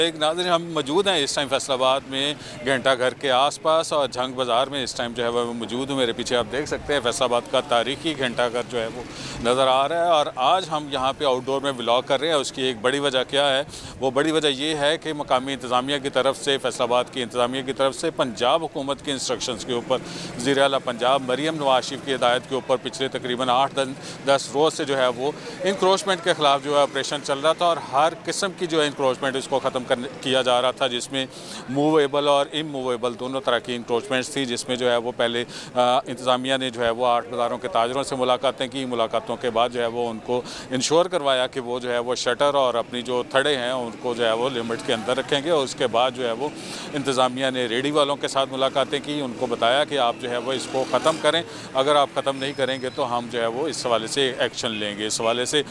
एक नाज़रीन हम मौजूद हैं इस टाइम फैसलाबाद में घंटा घर के आसपास और झंग बाज़ार में इस टाइम जो है वह मौजूद हूँ। मेरे पीछे आप देख सकते हैं फैसलाबाद का तारीखी घंटा घर जो है वो नज़र आ रहा है। और आज हम यहाँ पे आउटडोर में व्लॉग कर रहे हैं। उसकी एक बड़ी वजह क्या है, वो बड़ी वजह ये है कि मकामी इंतज़ामिया की तरफ से, फैसलाबाद की इंतज़ामिया की तरफ से पंजाब हुकूमत की इंस्ट्रक्शंस के ऊपर वज़ीर आला पंजाब मरीम नवाज शरीफ की हिदायत के ऊपर पिछले तकरीबन 8-10 रोज़ से जो है वो इंक्रोचमेंट के ख़िलाफ़ जो है ऑपरेशन चल रहा था और हर किस्म की जो है इंक्रोचमेंट इसको ख़त्म किया जा रहा था, जिसमें मूवेबल और इमूवेबल दोनों तरह की इंक्रोचमेंट्स थी। जिसमें जो है वो पहले इंतज़ामिया ने जो है वो 8 बाज़ारों के ताजरों से मुलाकातें की। मुलाकातों के बाद जो है वो उनको इंश्योर करवाया कि वो जो है वो शटर और अपनी जो थड़े हैं उनको जो है वो लिमिट के अंदर रखेंगे। और उसके बाद जो है वो इंतज़ामिया ने रेडी वालों के साथ मुलाकातें की, उनको बताया कि आप जो है वो इसको ख़त्म करें, अगर आप ख़त्म नहीं करेंगे तो हम जो है वो इस हवाले से एक्शन लेंगे। इस हवाले से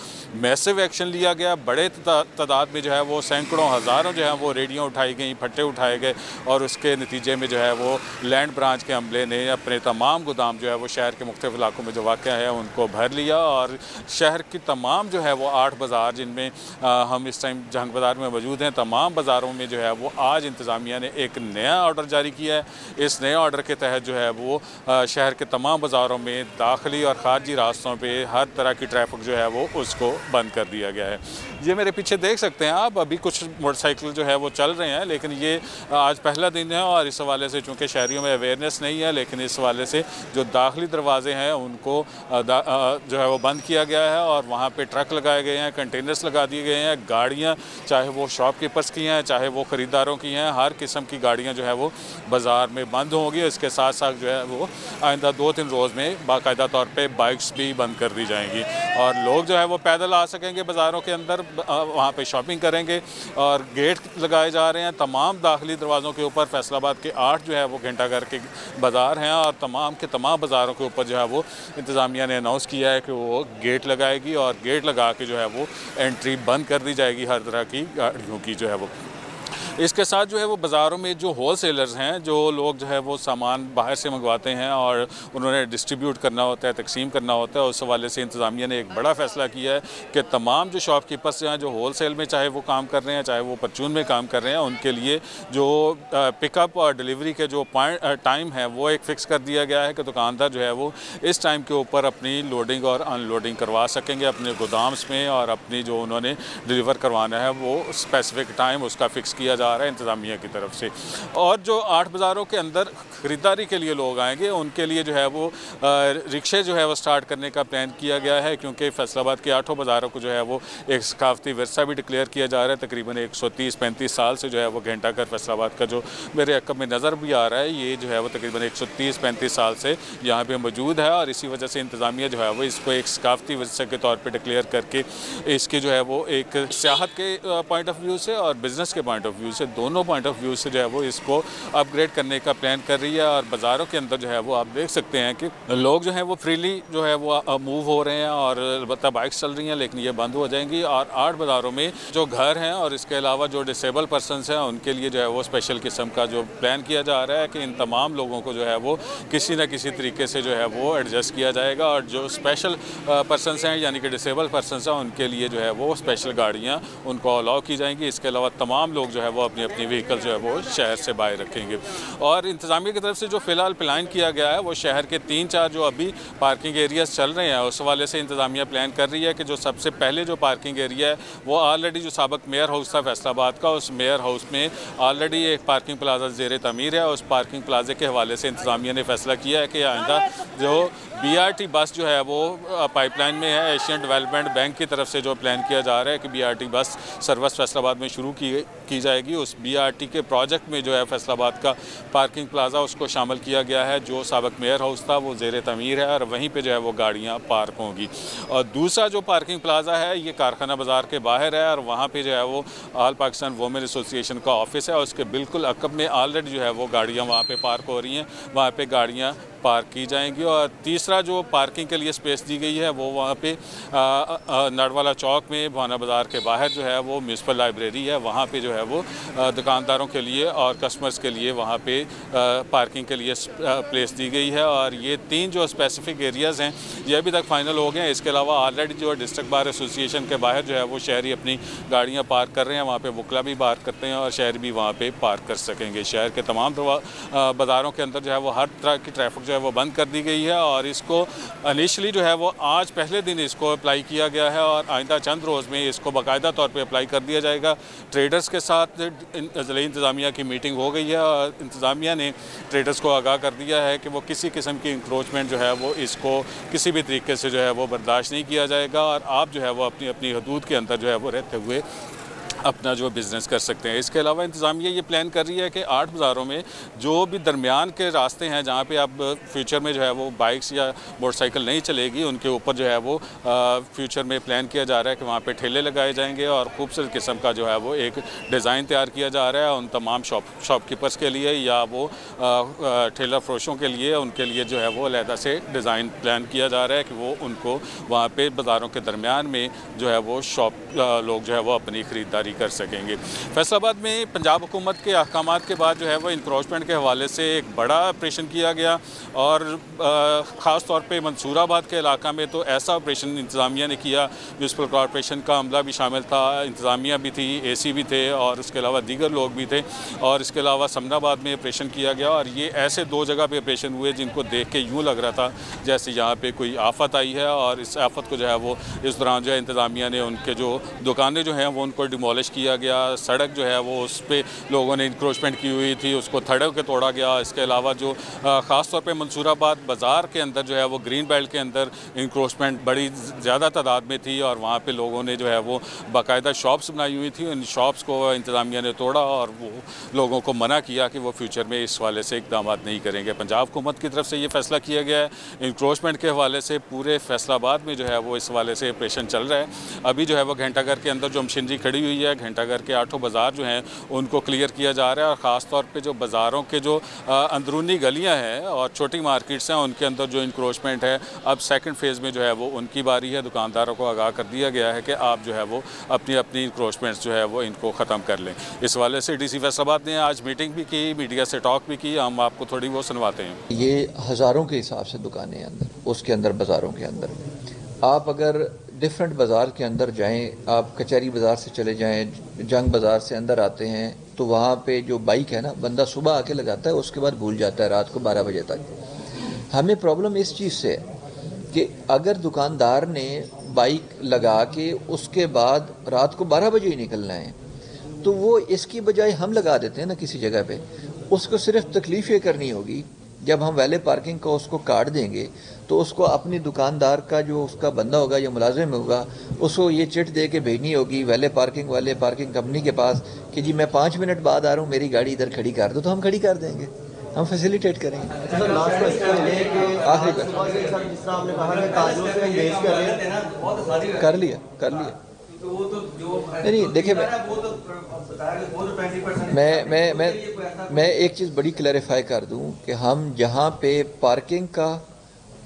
मैसिव एक्शन लिया गया। बड़े तादाद में जो है वो सैकड़ों हज़ारों जो है वो रेडियाँ उठाई गई, फट्टे उठाए गए और उसके नतीजे में जो है वो लैंड ब्रांच के अमले ने अपने तमाम गोदाम जो है वो शहर के मुख्तलिफ इलाकों में जो वाक़या है उनको भर लिया। और शहर की तमाम जो है वो 8 बाज़ार, जिनमें हम इस टाइम जंग बाज़ार में मौजूद हैं, तमाम बाज़ारों में जो है वो आज इंतज़ामिया ने एक नया ऑर्डर जारी किया है। इस नए ऑर्डर के तहत जो है वो शहर के तमाम बाज़ारों में दाखिली और ख़ारजी रास्तों पर हर तरह की ट्रैफिक जो है वो उसको बंद कर दिया गया है। ये मेरे पीछे देख सकते हैं आप, अभी कुछ मोटरसाइकिल जो है वो चल रहे हैं, लेकिन ये आज पहला दिन है और इस हवाले से चूँकि शहरियों में अवेयरनेस नहीं है, लेकिन इस हवाले से जो दाखिली दरवाजे हैं उनको जो है वो बंद किया गया है और वहाँ पे ट्रक लगाए गए हैं, कंटेनर्स लगा दिए गए हैं। गाड़ियाँ चाहे वो शॉपकीपर्स की हैं, चाहे वो ख़रीदारों की हैं, हर किस्म की गाड़ियाँ जो है वो बाज़ार में बंद होंगी। इसके साथ साथ जो है वो आइंदा 2-3 रोज़ में बाकायदा तौर पर बाइक्स भी बंद कर दी जाएंगी और लोग जो है वो पैदल आ सकेंगे बाज़ारों के अंदर, वहाँ पे शॉपिंग करेंगे। और गेट लगाए जा रहे हैं तमाम दाखिली दरवाज़ों के ऊपर। फैसलाबाद के 8 जो है वो घंटा घर के बाज़ार हैं और तमाम के तमाम बाज़ारों के ऊपर जो है वो इंतज़ामिया ने अनाउंस किया है कि वो गेट लगाएगी और गेट लगा के जो है वो एंट्री बंद कर दी जाएगी हर तरह की गाड़ियों की जो है वो। इसके साथ जो है वो बाज़ारों में जो होल सेलर्स हैं, जो लोग जो है वो सामान बाहर से मंगवाते हैं और उन्होंने डिस्ट्रीब्यूट करना होता है, तकसीम करना होता है, उस हवाले से इंतज़ामिया ने एक बड़ा फ़ैसला किया है कि तमाम जो शॉपकीपर्स हैं जो होल सेल में चाहे वो काम कर रहे हैं, चाहे वो परचून में काम कर रहे हैं, उनके लिए जो पिकअप और डिलीवरी के जो टाइम है वो एक फ़िक्स कर दिया गया है कि दुकानदार जो है वो इस टाइम के ऊपर अपनी लोडिंग और अनलोडिंग करवा सकेंगे अपने गोदाम्स में, और अपनी जो उन्होंने डिलीवर करवाना है वो स्पेसिफिक टाइम उसका फ़िक्स किया जा रहा है इंतज़ामिया की तरफ से। और जो 8 बाज़ारों के अंदर ख़रीदारी के लिए लोग आएंगे उनके लिए जो है वो रिक्शे जो है वो स्टार्ट करने का प्लान किया गया है, क्योंकि फैसलाबाद के 8 बाज़ारों को जो है वो एक सकाफ़ती विरसा भी डिक्लेयर किया जा रहा है। तकरीबन 130-35 साल से जो है वो घंटा घर फैसलाबाद का जो मेरे अकब में नज़र भी आ रहा है, ये जो है वो तकरीबन 130-35 साल से यहाँ पर मौजूद है। और इसी वजह से इंतज़ामिया जो है वो इसको एक सकाफ़ती विरसा के तौर पर डिक्लेयर करके इसके जो है वो एक सियाहत के पॉइंट ऑफ व्यू से और बिज़नेस के पॉइंट ऑफ व्यू से, दोनों पॉइंट ऑफ व्यू से जो है वो इसको अपग्रेड करने का प्लान कर रही है। और बाज़ारों के अंदर जो है वो आप देख सकते हैं कि लोग जो है वो फ्रीली जो है वो मूव हो रहे हैं और अलबत्ता बाइक्स चल रही हैं, लेकिन ये बंद हो जाएंगी। और 8 बाज़ारों में जो घर हैं और इसके अलावा जो डिसेबल पर्सनस हैं उनके लिए जो है वो स्पेशल किस्म का जो प्लान किया जा रहा है कि इन तमाम लोगों को जो है वो किसी न किसी तरीके से जो है वो एडजस्ट किया जाएगा। और जो स्पेशल पर्सनस हैं यानी कि डिसेबल पर्सनस हैं उनके लिए जो है वो स्पेशल गाड़ियाँ उनको अलाउ की जाएंगी। इसके अलावा तमाम लोग जो है वो अपनी अपनी व्हीकल जो है वो शहर से बाहर रखेंगे। और इंतज़ामिया की तरफ से जो फ़िलहाल प्लान किया गया है वो शहर के 3-4 जो अभी पार्किंग एरियाज़ चल रहे हैं उस वाले से इंतज़ामिया प्लान कर रही है कि जो सबसे पहले जो पार्किंग एरिया है वो ऑलरेडी जो साबिक़ मेयर हाउस था फैसलाबाद का, उस मेयर हाउस में ऑलरेडी एक पार्किंग प्लाजा ज़ेर तमीर है। उस पार्किंग प्लाजे के हवाले से इंतज़ामिया ने फैसला किया है कि आइंदा जो BRT बस जो है वो पाइपलाइन में है। एशियन डेवलपमेंट बैंक की तरफ से जो प्लान किया जा रहा है कि BRT बस सर्विस फैसलाबाद में शुरू की जाएगी। उस BRT के प्रोजेक्ट में जो है फैसलाबाद का पार्किंग प्लाजा उसको शामिल किया गया है। जो साबिक़ मेयर हाउस था वो ज़ेर तमीर है और वहीं पे जो है वो गाड़ियाँ पार्क होंगी। और दूसरा जो पार्किंग प्लाजा है ये कारखाना बाज़ार के बाहर है और वहाँ पे जो है वो ऑल पाकिस्तान वुमेन एसोसिएशन का ऑफिस है। उसके बिल्कुल अकब में ऑलरेडी जो है वो गाड़ियाँ वहाँ पर पार्क हो रही हैं, वहाँ पर गाड़ियाँ पार्क की जाएंगी। और तीसरा जो पार्किंग के लिए स्पेस दी गई है वो वहाँ पे नडवाला चौक में भाना बाज़ार के बाहर जो है वो म्यूनसिपल लाइब्रेरी है, वहाँ पे जो है वो दुकानदारों के लिए और कस्टमर्स के लिए वहाँ पे पार्किंग के लिए प्लेस दी गई है। और ये 3 जो स्पेसिफिक एरियाज़ हैं ये अभी तक फाइनल हो गए हैं। इसके अलावा ऑलरेडी जो डिस्ट्रिक्ट बार एसोसिएशन के बाहर जो है वो शहरी अपनी गाड़ियाँ पार्क कर रहे हैं, वहाँ पे वकला भी पार्क करते हैं और शहर भी वहाँ पे पार्क कर सकेंगे। शहर के तमाम बाज़ारों के अंदर जो है वो हर तरह की ट्रैफिक जो है वो बंद कर दी गई है। और इसको इनिशली जो है वो आज पहले दिन इसको अप्लाई किया गया है और आइंदा चंद रोज़ में इसको बाकायदा तौर पे अप्लाई कर दिया जाएगा। ट्रेडर्स के साथ ज़िला इंतज़ामिया की मीटिंग हो गई है और इंतज़ामिया ने ट्रेडर्स को आगाह कर दिया है कि वो किसी किस्म की इंक्रोचमेंट जो है वो इसको किसी भी तरीके से जो है वो बर्दाश्त नहीं किया जाएगा और आप जो है वो अपनी अपनी हदूद के अंदर जो है वो रहते हुए अपना जो बिज़नेस कर सकते हैं। इसके अलावा इंतज़ामिया ये प्लान कर रही है कि 8 बाज़ारों में जो भी दरमियान के रास्ते हैं जहाँ पे अब फ्यूचर में जो है वो बाइक्स या मोटरसाइकिल नहीं चलेगी, उनके ऊपर जो है वो फ्यूचर में प्लान किया जा रहा है कि वहाँ पे ठेले लगाए जाएंगे और खूबसूरत किस्म का जो है वो एक डिज़ाइन तैयार किया जा रहा है उन तमाम शॉपकीपर्स के लिए या वो ठेला फरोशों के लिए, उनके लिए जो है वो अलहदा से डिज़ाइन प्लान किया जा रहा है कि वो उनको वहाँ पर बाज़ारों के दरमियान में जो है वो लोग जो है वो अपनी ख़रीदारी कर सकेंगे। फैसलाबाद में पंजाब हुकूमत के अहकामात के बाद जो है वो इंक्रोचमेंट के हवाले से एक बड़ा ऑपरेशन किया गया और ख़ास तौर पे मंसूराबाद के इलाका में तो ऐसा ऑपरेशन इंतज़ामिया ने किया, म्यूनसिपल कॉरपोरेशन का अमला भी शामिल था, इंतज़ामिया भी थी, AC भी थे और उसके अलावा दीगर लोग भी थे। और इसके अलावा समनाबाद में ऑपरेशन किया गया और ये ऐसे 2 जगह पे ऑपरेशन हुए जिनको देख के यूँ लग रहा था जैसे यहाँ पे कोई आफत आई है। और इस आफत को जो है वो इस दौरान जो है इंतज़ामिया ने उनके जो दुकानें जो हैं वो उनको डिमोलिश किया गया। सड़क जो है वो उस पर लोगों ने इंक्रोचमेंट की हुई थी, उसको थड़क के तोड़ा गया। इसके अलावा जो ख़ास तौर पे मंसूराबाद बाज़ार के अंदर जो है वो ग्रीन बेल्ट के अंदर इंक्रोचमेंट बड़ी ज़्यादा तादाद में थी और वहाँ पे लोगों ने जो है वो बाकायदा शॉप्स बनाई हुई थी। उन शॉप्स को इंतज़ामिया ने तोड़ा और वो लोगों को मना किया कि वो फ्यूचर में इस हवाले से इक़दाम नहीं करेंगे। पंजाब हुकूमत की तरफ से ये फ़ैसला किया गया है। इंक्रोचमेंट के हवाले से पूरे फैसलाबाद में जो है वो इस हवाले से ऑपरेशन चल रहा है। अभी जो है वो घंटाघर के अंदर जो मशीनरी खड़ी हुई है, घंटाघर के 8 बाज़ार जो हैं उनको क्लियर किया जा रहा है और ख़ास तौर पे जो बाज़ारों के जो अंदरूनी गलियां हैं और छोटी मार्केट्स हैं उनके अंदर जो इंक्रोचमेंट है अब सेकंड फेज़ में जो है वो उनकी बारी है। दुकानदारों को आगाह कर दिया गया है कि आप जो है वो अपनी अपनी इंक्रोचमेंट्स जो है वो इनको ख़त्म कर लें। इस वाले से DC फैसलाबाद ने आज मीटिंग भी की, मीडिया से टॉक भी की, हम आपको थोड़ी वो सुनवाते हैं। ये हज़ारों के हिसाब से दुकानें अंदर, उसके अंदर बाज़ारों के अंदर आप अगर डिफरेंट बाज़ार के अंदर जाएं, आप कचहरी बाज़ार से चले जाएं, जंग बाज़ार से अंदर आते हैं तो वहाँ पे जो बाइक है ना, बंदा सुबह आके लगाता है, उसके बाद भूल जाता है रात को 12 बजे तक। हमें प्रॉब्लम इस चीज़ से है कि अगर दुकानदार ने बाइक लगा के उसके बाद रात को 12 बजे ही निकलना है तो वो इसकी बजाय हम लगा देते हैं ना किसी जगह पे, उसको सिर्फ तकलीफ़ ये करनी होगी जब हम वैले पार्किंग का उसको काट देंगे तो उसको अपनी दुकानदार का जो उसका बंदा होगा या मुलाजिम होगा उसको ये चिट दे के भेजनी होगी वैले पार्किंग वाले पार्किंग कंपनी के पास कि जी मैं 5 मिनट बाद आ रहा हूँ, मेरी गाड़ी इधर खड़ी कर दो, तो हम खड़ी कर देंगे, हम फैसिलिटेट करेंगे। कर लिया नहीं देखिए मैं एक चीज़ बड़ी क्लैरिफाई कर दूं कि हम जहां पे पार्किंग का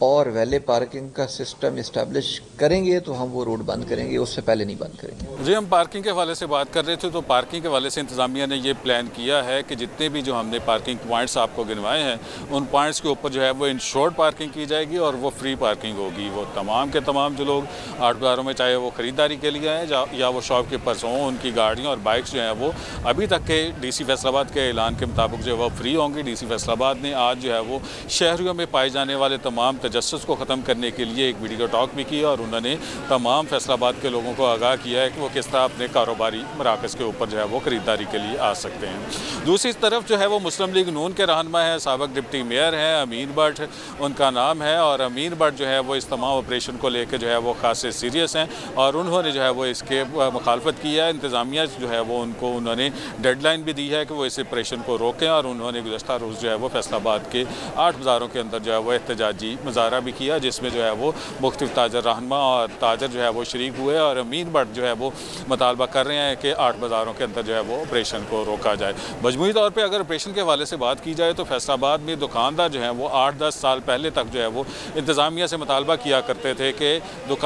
और वैले पार्किंग का सिस्टम इस्टेब्लिश करेंगे तो हम वो रोड बंद करेंगे, उससे पहले नहीं बंद करेंगे। जी, हम पार्किंग के हवाले से बात कर रहे थे तो पार्किंग के हवाले से इंतज़ामिया ने ये प्लान किया है कि जितने भी जो हमने पार्किंग पॉइंट्स आपको गिनवाए हैं उन पॉइंट्स के ऊपर जो है वो इंश्योर्ड पार्किंग की जाएगी और वो फ्री पार्किंग होगी। वो तमाम के तमाम जो लोग 8 बाज़ारों में चाहे वो ख़रीदारी के लिए आए या वो शॉपकीपर्स हों, उनकी गाड़ियाँ और बाइक्स जो हैं वो अभी तक के DC फैसलाबाद के ऐलान के मुताबिक जो है वो फ्री होंगी। DC फैसलाबाद ने आज जो है वो शहरियों में पाए जाने वाले तमाम तजस्सुस को ख़त्म करने के लिए एक वीडियो टॉक भी की और उन्होंने तमाम फैसलाबाद के लोगों को आगाह किया है कि वो किस तरह अपने कारोबारी मराकज़ के ऊपर जो है वो ख़रीदारी के लिए आ सकते हैं। दूसरी तरफ जो है वो मुस्लिम लीग नून के रहनुमा है, साबिक़ डिप्टी मेयर हैं अमीन भट्ट उनका नाम है और अमीन भट्ट जो है वो इस तमाम ऑपरेशन को लेकर जो है वो ख़ास सीरियस हैं और उन्होंने जो है वो इसके मुखालफत की है। इंतज़ामिया जो है वो उन्होंने डेडलाइन भी दी है कि वो इस ऑपरेशन को रोकें और उन्होंने गुज़श्ता रोज़ जो है वो फैसलाबाद के 8 बाज़ारों के अंदर जो है वो एहतजाजी मुज़ाहरा भी किया जिसमें जो है वो मुख्तलिफ ताजर रहनुमा और ताजर जो है वो शरीक हुए और अमीन भट्ट जो है वो मुतालबा कर रहे हैं कि 8 बाज़ारों के अंदर जो है वो ऑपरेशन को रोका जाए। मजमूई तौर पर अगर ऑपरेशन के हवाले से बात की जाए तो फैसलाबाद में दुकानदार जो हैं वो 8-10 साल पहले तक जो है वो इंतज़ामिया से मुतालबा किया करते थे कि दुकान